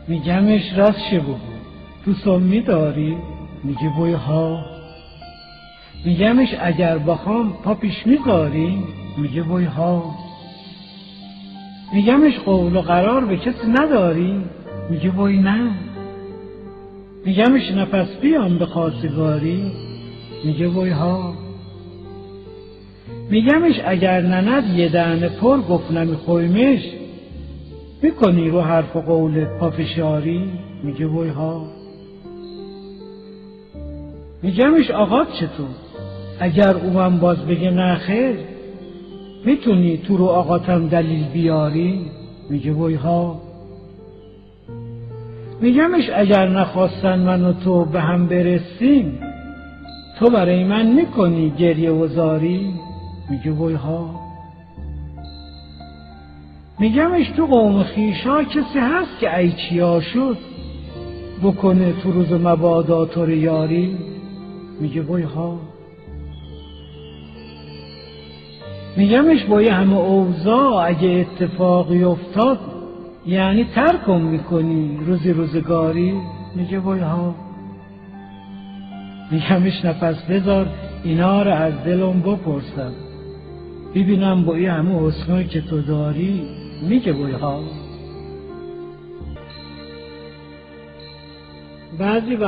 میگمش راست شه بگو تو سمی داری؟ میگه بوی ها. میگمش اگر بخوام پا پیش میذاری؟ میگه بوی ها. میگمش قول و قرار به کسی نداری؟ میگه بوی نه. میگمش نفس بیام به خواستگاری؟ میگه بوی ها. میگمش اگر نند یه دهن پر گفت نمیخویمش، میکنی رو حرف و قولت پافشاری؟ میگه بوی ها. میگمش آقا چطور؟ اگر اوم باز بگه نه خیر، میتونی تو رو آقاتم دلیل بیاری؟ میگه بوی ها. میگمش اگر نخواستن من و تو به هم برسیم، تو برای من میکنی گریه و زاری؟ میگه بوی ها. میگمش تو قوم خیشا کسی هست که ایچیا شد بکنه تو روز مبادا تو رو یاری؟ میگه بوی ها. میگمش با یه همه اوضاع اگه اتفاقی افتاد یعنی ترکم میکنی روزی روزگاری؟ میگه بوی ها. میگمش نفس بذار اینا رو از دلم بپرسم، ببینم با این همه حسنی که تو داری؟ میگه بوی ها. بعضی وقت